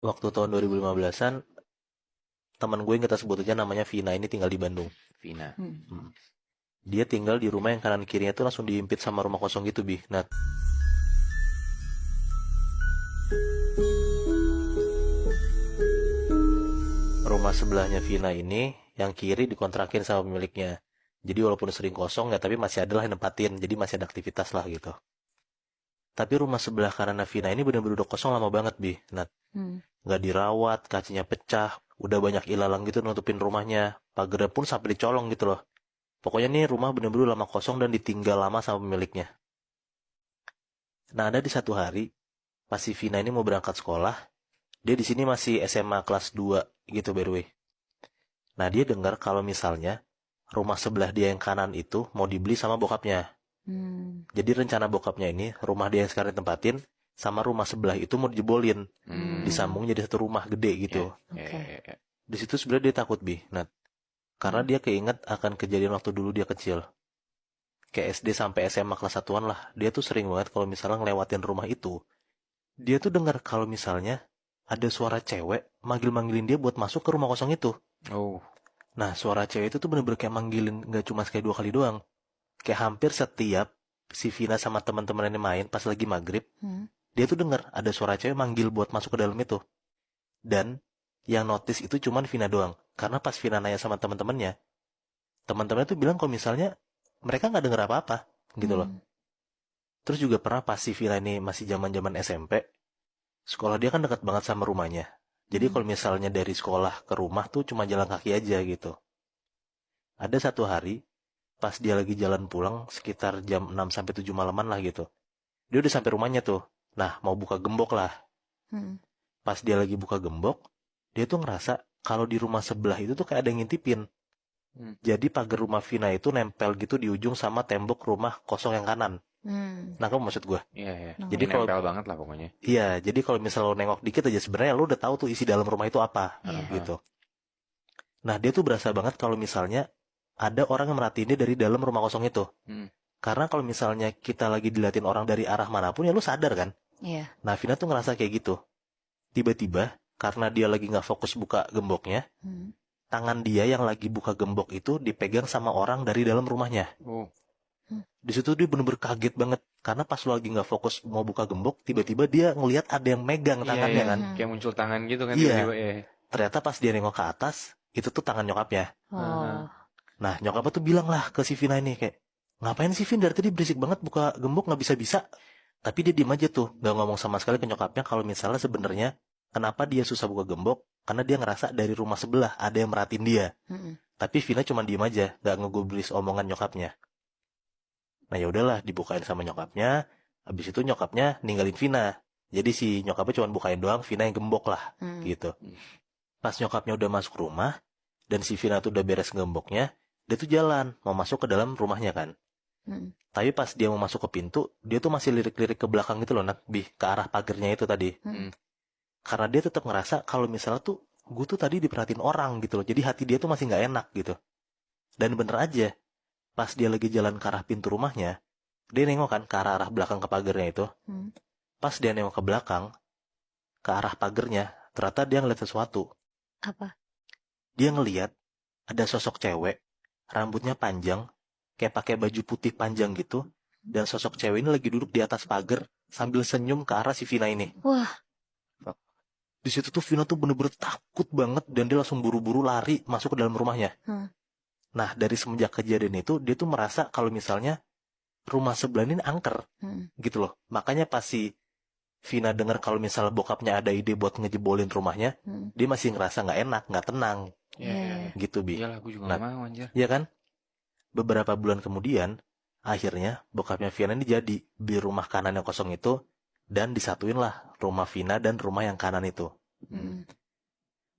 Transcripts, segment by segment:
Waktu tahun 2015-an, teman gue yang kita sebut aja namanya Vina ini tinggal di Bandung. Vina. Hmm. Dia tinggal di rumah yang kanan kirinya tuh langsung diimpit sama rumah kosong gitu, Bi. Nah, rumah sebelahnya Vina ini yang kiri dikontrakin sama pemiliknya. Jadi walaupun sering kosong ya tapi masih ada lah yang nempatin. Jadi masih ada aktivitas lah gitu. Tapi rumah sebelah kanan Vina ini bener-bener udah kosong lama banget, Bi. Nah, nggak dirawat, kacanya pecah, udah banyak ilalang gitu nutupin rumahnya. Pagarnya pun sampai dicolong gitu loh. Pokoknya nih rumah bener-bener lama kosong dan ditinggal lama sama pemiliknya. Nah, ada di satu hari, pas si Vina ini mau berangkat sekolah, dia di sini masih SMA kelas 2 gitu by the way. Nah, dia dengar kalau misalnya rumah sebelah dia yang kanan itu mau dibeli sama bokapnya. Jadi rencana bokapnya ini, rumah dia yang sekarang ditempatin, sama rumah sebelah itu mau dijebolin. Disambung jadi satu rumah gede gitu. Ya. Di situ sebenarnya dia takut, Bi. Nah, karena dia keinget akan kejadian waktu dulu dia kecil. Kayak SD sampai SMA kelas 1-an lah. Dia tuh sering banget kalau misalnya ngelewatin rumah itu. Dia tuh dengar kalau misalnya ada suara cewek manggil-manggilin dia buat masuk ke rumah kosong itu. Oh. Nah, suara cewek itu tuh bener-bener kayak manggilin, gak cuma sekali 2 kali doang. Kayak hampir setiap si Vina sama teman-temannya main pas lagi maghrib, dia tuh dengar ada suara cewek manggil buat masuk ke dalam itu. Dan yang notice itu cuman Vina doang. Karena pas Vina nanya sama teman-temannya tuh bilang kalau misalnya mereka nggak dengar apa-apa gitu loh. Terus juga pernah pas si Vina ini masih zaman-zaman SMP, sekolah dia kan dekat banget sama rumahnya. Jadi kalau misalnya dari sekolah ke rumah tuh cuma jalan kaki aja gitu. Ada satu hari, pas dia lagi jalan pulang sekitar jam 6 sampai 7 malaman lah gitu. Dia udah sampai rumahnya tuh. Nah, mau buka gembok lah. Pas dia lagi buka gembok, dia tuh ngerasa kalau di rumah sebelah itu tuh kayak ada yang ngintipin. Jadi pagar rumah Vina itu nempel gitu di ujung sama tembok rumah kosong yang kanan. Nah, kamu maksud gue? Iya. Jadi kalau Nempel banget lah pokoknya. iya, jadi kalau misalnya lo nengok dikit aja sebenarnya lo udah tahu tuh isi dalam rumah itu apa, gitu. Nah, dia tuh berasa banget kalau misalnya ada orang yang merhatiin dia dari dalam rumah kosong itu. Karena kalau misalnya kita lagi diliatin orang dari arah manapun ya lo sadar kan? Iya. Nah, Vina tuh ngerasa kayak gitu. Tiba-tiba karena dia lagi nggak fokus buka gemboknya, tangan dia yang lagi buka gembok itu dipegang sama orang dari dalam rumahnya. Oh. Di situ dia bener-bener kaget banget karena pas lo lagi nggak fokus mau buka gembok, tiba-tiba dia ngelihat ada yang megang tangannya kan. Kayak muncul tangan gitu kan Iya. tiba-tiba ya. Ternyata pas dia nengok ke atas, itu tuh tangan nyokapnya. Oh. Nah, nyokapnya tuh bilang lah ke si Vina ini kayak, ngapain sih Vin dari tadi berisik banget buka gembok nggak bisa-bisa. Tapi dia diem aja tuh, nggak ngomong sama sekali ke nyokapnya kalau misalnya sebenarnya kenapa dia susah buka gembok, karena dia ngerasa dari rumah sebelah ada yang merhatiin dia. Tapi Vina cuma diem aja, nggak ngegubris omongan nyokapnya. Nah ya udahlah, dibukain sama nyokapnya. Habis itu nyokapnya ninggalin Vina. Jadi si nyokapnya cuma bukain doang, Vina yang gembok lah, gitu. Pas nyokapnya udah masuk rumah, dan si Vina tuh udah beres gemboknya, dia tuh jalan, mau masuk ke dalam rumahnya kan. Tapi pas dia mau masuk ke pintu, dia tuh masih lirik-lirik ke belakang gitu loh, ke arah pagernya itu tadi. Karena dia tetap ngerasa kalau misalnya tuh, gue tuh tadi diperhatiin orang gitu loh. Jadi hati dia tuh masih nggak enak gitu. Dan bener aja, pas dia lagi jalan ke arah pintu rumahnya, dia nengok kan ke arah belakang ke pagernya itu. Pas dia nengok ke belakang, ke arah pagernya, ternyata dia ngeliat sesuatu. Apa? Dia ngeliat ada sosok cewek, rambutnya panjang, kayak pakai baju putih panjang gitu, dan sosok cewek ini lagi duduk di atas pagar sambil senyum ke arah si Vina ini. Wah. Di situ tuh Vina tuh bener-bener takut banget dan dia langsung buru-buru lari masuk ke dalam rumahnya. Nah, dari semenjak kejadian itu, dia tuh merasa kalau misalnya rumah sebelah ini angker, gitu loh. Makanya pas si Vina dengar kalau misalnya bokapnya ada ide buat ngejebolin rumahnya, dia masih ngerasa nggak enak, nggak tenang, gitu Bi. Iyalah, aku juga nggak mau anjir. Iya kan? Beberapa bulan kemudian, akhirnya bokapnya Vina ini jadi di rumah kanan yang kosong itu, dan disatuin lah rumah Vina dan rumah yang kanan itu.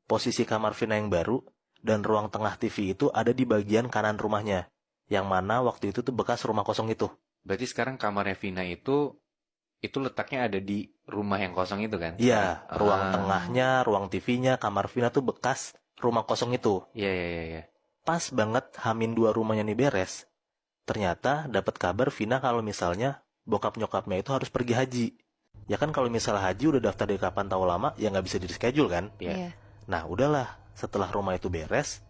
Posisi kamar Vina yang baru dan ruang tengah TV itu ada di bagian kanan rumahnya, yang mana waktu itu tuh bekas rumah kosong itu. Berarti sekarang kamarnya Vina itu letaknya ada di rumah yang kosong itu kan? Iya, ruang tengahnya, ruang TV-nya, kamar Vina tuh bekas rumah kosong itu. Iya. Pas banget H-2 rumahnya nih beres, ternyata dapat kabar Vina kalau misalnya bokap nyokapnya itu harus pergi haji. Ya kan kalau misalnya haji udah daftar dari kapan tahu lama, ya nggak bisa di reschedule kan? Iya. Iya. Nah udahlah, setelah rumah itu beres,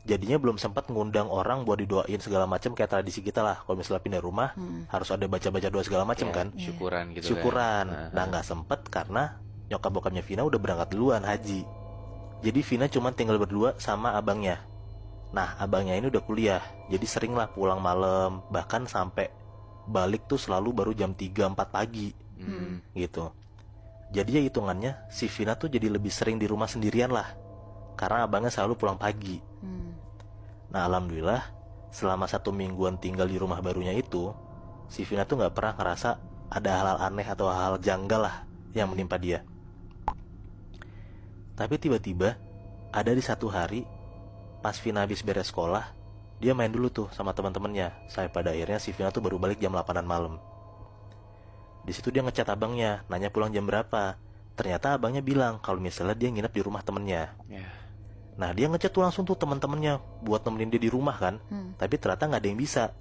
jadinya belum sempat ngundang orang buat didoain segala macam kayak tradisi kita lah. Kalau misalnya pindah rumah, harus ada baca-baca doa segala macam Iya, kan? syukuran gitu Syukuran. kan. Nah nggak sempet karena nyokap bokapnya Vina udah berangkat duluan haji. Jadi Vina cuma tinggal berdua sama abangnya. Nah abangnya ini udah kuliah, jadi sering lah pulang malam, bahkan sampai balik tuh selalu baru jam 3-4 pagi gitu. Jadi ya hitungannya si Vina tuh jadi lebih sering di rumah sendirian lah, karena abangnya selalu pulang pagi. Nah alhamdulillah selama 1 mingguan tinggal di rumah barunya itu, si Vina tuh nggak pernah ngerasa ada hal-hal aneh atau hal-hal janggal lah yang menimpa dia. Tapi tiba-tiba ada di satu hari pas Vina habis beres sekolah, dia main dulu tuh sama teman-temannya. Sampai pada akhirnya si Vina tuh baru balik jam 8-an malam. Di situ dia ngechat abangnya, nanya pulang jam berapa. Ternyata abangnya bilang kalau misalnya dia nginep di rumah temennya. Ya. Nah dia ngechat tuh langsung tuh teman-temannya buat nemenin dia di rumah kan. Tapi ternyata nggak ada yang bisa.